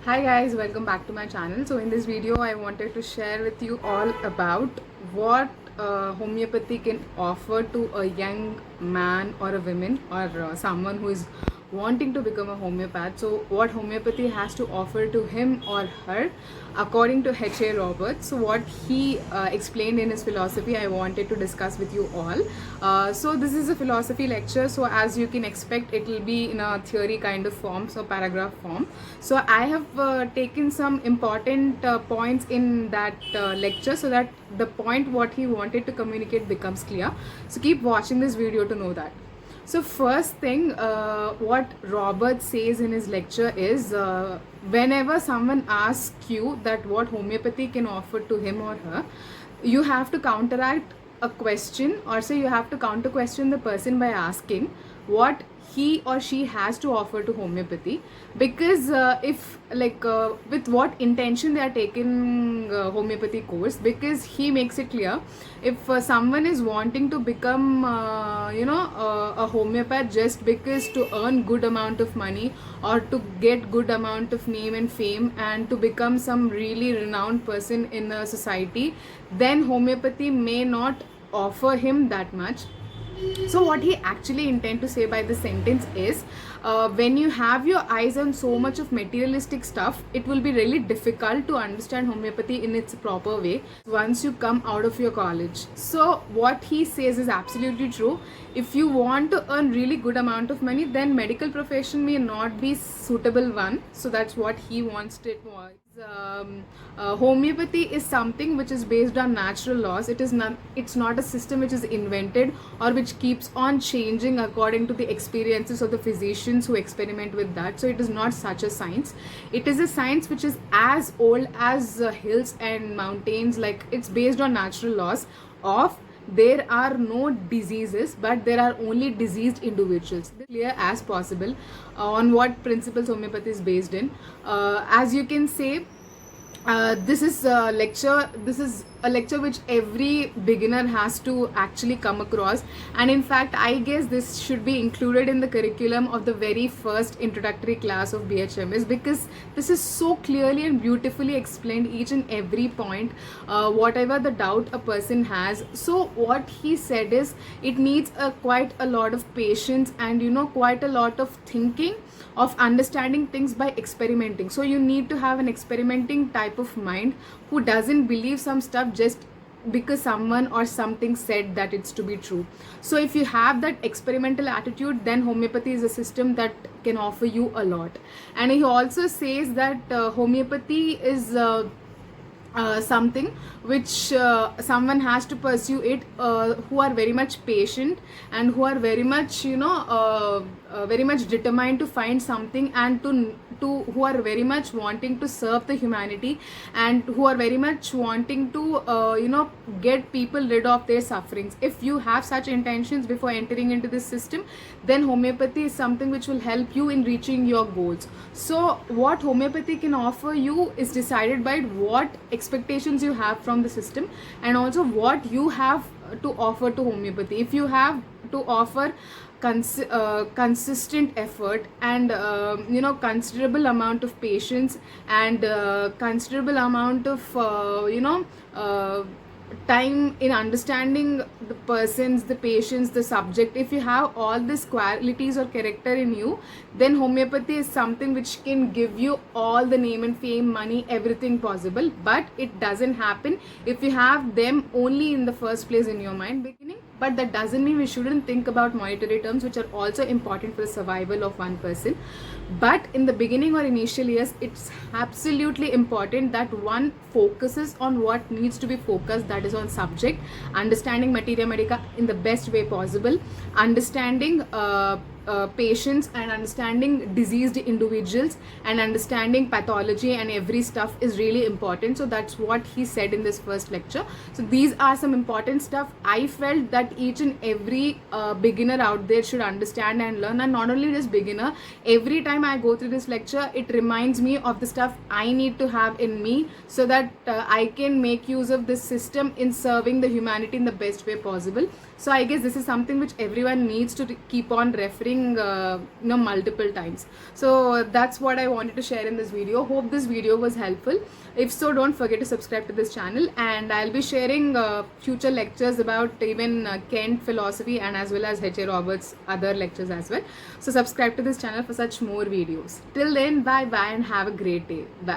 Hi guys, welcome back to my channel. So in this video I wanted to share with you all about what homeopathy can offer to a young man or a woman or someone who is wanting to become a homeopath. So what homeopathy has to offer to him or her according to H.A. Roberts. So what he explained in his philosophy I wanted to discuss with you all. So this is a philosophy lecture, so as you can expect it will be in a theory kind of form, so paragraph form. So I have taken some important points in that lecture so that the point what he wanted to communicate becomes clear. So keep watching this video to know that. So first thing, what Robert says in his lecture is whenever someone asks you that what homeopathy can offer to him or her, you have to counteract a question, or say you have to counter question the person by asking what he or she has to offer to homeopathy. Because if like with what intention they are taking homeopathy course, because he makes it clear, if someone is wanting to become a homeopath just because to earn good amount of money or to get good amount of name and fame and to become some really renowned person in a society, then homeopathy may not offer him that much. So what he actually intend to say by this sentence is, when you have your eyes on so much of materialistic stuff, it will be really difficult to understand homeopathy in its proper way once you come out of your college. So what he says is absolutely true. If you want to earn really good amount of money, then medical profession may not be suitable one. So that's what he wants to was. Homeopathy is something which is based on natural laws. It's not a system which is invented or which keeps on changing according to the experiences of the physicians who experiment with that. So it is not such a science. It is a science which is as old as hills and mountains. Like, it's based on natural laws of there are no diseases, but there are only diseased individuals. Clear as possible on what principles homeopathy is based in. As you can say, this is a lecture which every beginner has to actually come across, and in fact I guess this should be included in the curriculum of the very first introductory class of BHMS, because this is so clearly and beautifully explained each and every point, whatever the doubt a person has. So what he said is, it needs quite a lot of patience and quite a lot of thinking, of understanding things by experimenting. So you need to have an experimenting type of mind who doesn't believe some stuff just because someone or something said that it's to be true. So if you have that experimental attitude, then homeopathy is a system that can offer you a lot. And he also says that homeopathy is something which someone has to pursue it, who are very much patient and who are very much very much determined to find something, and to who are very much wanting to serve the humanity, and who are very much wanting to get people rid of their sufferings. If you have such intentions before entering into this system, then homeopathy is something which will help you in reaching your goals. So what homeopathy can offer you is decided by what expectations you have from the system, and also what you have to offer to homeopathy. If you have to offer consistent effort and considerable amount of patience and considerable amount of time in understanding the persons, the patients, the subject, if you have all these qualities or character in you, then homeopathy is something which can give you all the name and fame, money, everything possible. But it doesn't happen if you have them only in the first place in your mind beginning. But that doesn't mean we shouldn't think about monetary terms, which are also important for the survival of one person. But in the beginning or initial years, it's absolutely important that one focuses on what needs to be focused, that is on subject, understanding materia medica in the best way possible, understanding patients and understanding diseased individuals and understanding pathology and every stuff is really important. So that's what he said in this first lecture. So these are some important stuff I felt that each and every beginner out there should understand and learn. And not only just beginner, every time I go through this lecture, it reminds me of the stuff I need to have in me, so that I can make use of this system in serving the humanity in the best way possible. So I guess this is something which everyone needs to keep on referring reading multiple times. So that's what I wanted to share in this video. Hope this video was helpful. If so, don't forget to subscribe to this channel, and I'll be sharing future lectures about even Kent philosophy and as well as H.A. Roberts other lectures as well. So subscribe to this channel for such more videos. Till then, bye bye and have a great day. Bye.